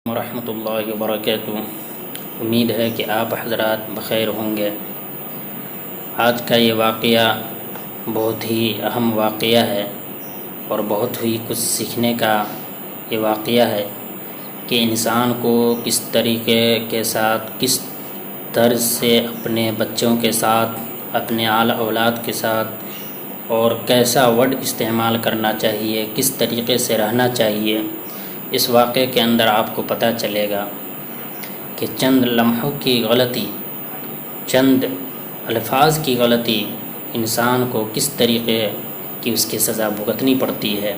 ورحمۃ اللہ وبرکاتہ۔ امید ہے کہ آپ حضرات بخیر ہوں گے۔ آج کا یہ واقعہ بہت ہی اہم واقعہ ہے اور بہت ہی کچھ سیکھنے کا یہ واقعہ ہے کہ انسان کو کس طریقے کے ساتھ، کس طرز سے اپنے بچوں کے ساتھ، اپنے اعلیٰ اولاد کے ساتھ اور کیسا ورڈ استعمال کرنا چاہیے، کس طریقے سے رہنا چاہیے۔ اس واقعے کے اندر آپ کو پتہ چلے گا کہ چند لمحوں کی غلطی، چند الفاظ کی غلطی انسان کو کس طریقے کی اس کی سزا بھگتنی پڑتی ہے۔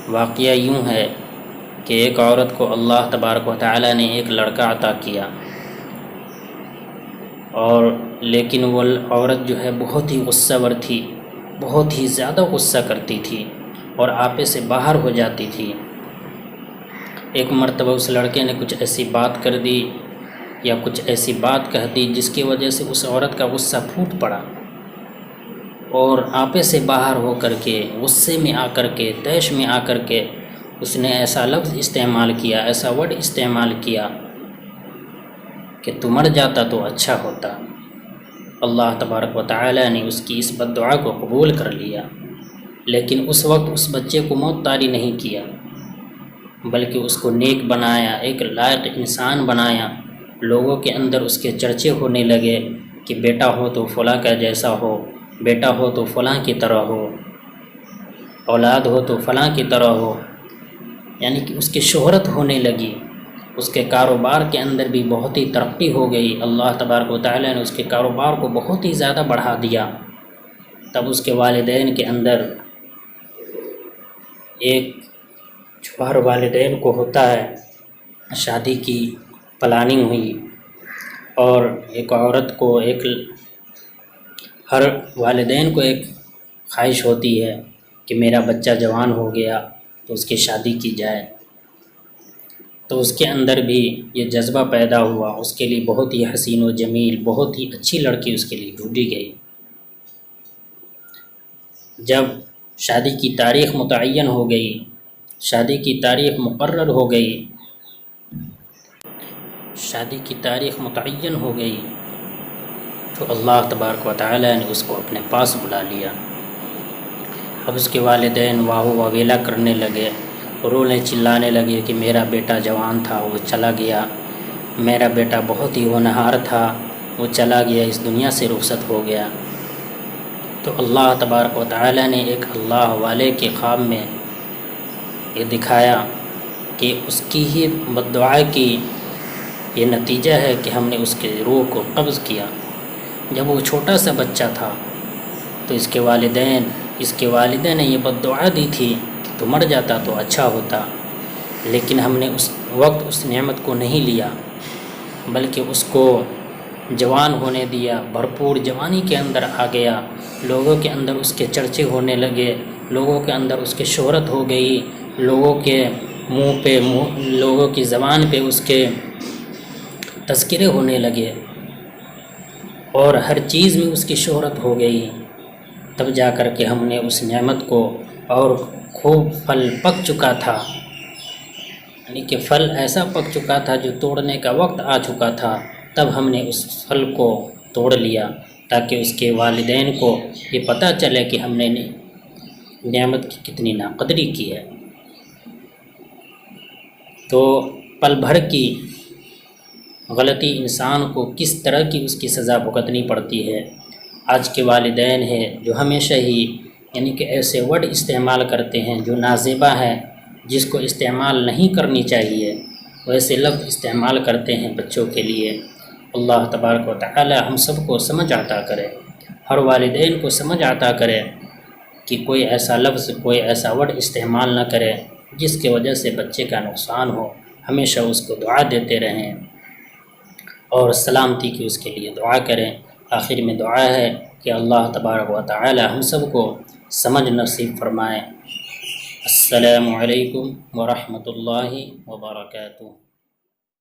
واقعہ یوں ہے کہ ایک عورت کو اللہ تبارک و تعالی نے ایک لڑکا عطا کیا، اور لیکن وہ عورت جو ہے بہت ہی غصہ ور تھی، بہت ہی زیادہ غصہ کرتی تھی اور آپے سے باہر ہو جاتی تھی۔ ایک مرتبہ اس لڑکے نے کچھ ایسی بات کر دی یا کچھ ایسی بات کہہ دی جس کی وجہ سے اس عورت کا غصہ پھوٹ پڑا، اور آپے سے باہر ہو کر کے، غصے میں آ کر کے، طیش میں آ کر کے اس نے ایسا لفظ استعمال کیا، ایسا ورڈ استعمال کیا کہ تو مر جاتا تو اچھا ہوتا۔ اللہ تبارک و تعالی نے اس کی اس بد دعا کو قبول کر لیا، لیکن اس وقت اس بچے کو موت طاری نہیں کیا، بلکہ اس کو نیک بنایا، ایک لائق انسان بنایا۔ لوگوں کے اندر اس کے چرچے ہونے لگے کہ بیٹا ہو تو فلاں کا جیسا ہو، بیٹا ہو تو فلاں کی طرح ہو، اولاد ہو تو فلاں کی طرح ہو، یعنی کہ اس کی شہرت ہونے لگی۔ اس کے کاروبار کے اندر بھی بہت ہی ترقی ہو گئی۔ اللہ تبارک و تعالی نے اس کے کاروبار کو بہت ہی زیادہ بڑھا دیا۔ تب اس کے والدین کے اندر ایک جو ہر والدین کو ہوتا ہے، شادی کی پلاننگ ہوئی، اور ایک عورت کو، ہر والدین کو ایک خواہش ہوتی ہے کہ میرا بچہ جوان ہو گیا تو اس کی شادی کی جائے۔ تو اس کے اندر بھی یہ جذبہ پیدا ہوا، اس کے لیے بہت ہی حسین و جمیل، بہت ہی اچھی لڑکی اس کے لیے ڈھونڈی گئی۔ جب شادی کی تاریخ متعین ہو گئی، شادی کی تاریخ مقرر ہو گئی، شادی کی تاریخ متعین ہو گئی، تو اللہ تبارک و تعالی نے اس کو اپنے پاس بلا لیا۔ اب اس کے والدین واہ وویلا کرنے لگے، رونے چلانے لگے کہ میرا بیٹا جوان تھا، وہ چلا گیا، میرا بیٹا بہت ہی ہونہار تھا، وہ چلا گیا، اس دنیا سے رخصت ہو گیا۔ تو اللہ تبارک و تعالی نے ایک اللہ والے کے خواب میں یہ دکھایا کہ اس کی ہی بد دعا کی یہ نتیجہ ہے کہ ہم نے اس کے روح کو قبض کیا۔ جب وہ چھوٹا سا بچہ تھا تو اس کے والدین نے یہ بد دعا دی تھی کہ تو مر جاتا تو اچھا ہوتا، لیکن ہم نے اس وقت اس نعمت کو نہیں لیا، بلکہ اس کو جوان ہونے دیا، بھرپور جوانی کے اندر آ گیا، لوگوں کے اندر اس کے چرچے ہونے لگے، لوگوں کے اندر اس کی شہرت ہو گئی، لوگوں کے لوگوں کی زبان پہ اس کے تذکرے ہونے لگے، اور ہر چیز میں اس کی شہرت ہو گئی۔ تب جا کر کے ہم نے اس نعمت کو، اور خوب پھل پک چکا تھا، یعنی کہ پھل ایسا پک چکا تھا جو توڑنے کا وقت آ چکا تھا، تب ہم نے اس پھل کو توڑ لیا تاکہ اس کے والدین کو یہ پتہ چلے کہ ہم نے نعمت کی کتنی ناقدری کی ہے۔ تو پل بھر کی غلطی انسان کو کس طرح کی اس کی سزا بھگتنی پڑتی ہے۔ آج کے والدین ہیں جو ہمیشہ ہی یعنی کہ ایسے ورڈ استعمال کرتے ہیں جو نازیبا ہے، جس کو استعمال نہیں کرنی چاہیے، ویسے لفظ استعمال کرتے ہیں بچوں کے لیے۔ اللہ تبارک و تعالی ہم سب کو سمجھ عطا کرے، ہر والدین کو سمجھ عطا کرے کہ کوئی ایسا لفظ، کوئی ایسا ورڈ استعمال نہ کرے جس کی وجہ سے بچے کا نقصان ہو۔ ہمیشہ اس کو دعا دیتے رہیں اور سلامتی کی اس کے لیے دعا کریں۔ آخر میں دعا ہے کہ اللہ تبارک و تعالی ہم سب کو سمجھ نصیب فرمائے۔ السلام علیکم ورحمۃ اللہ وبرکاتہ۔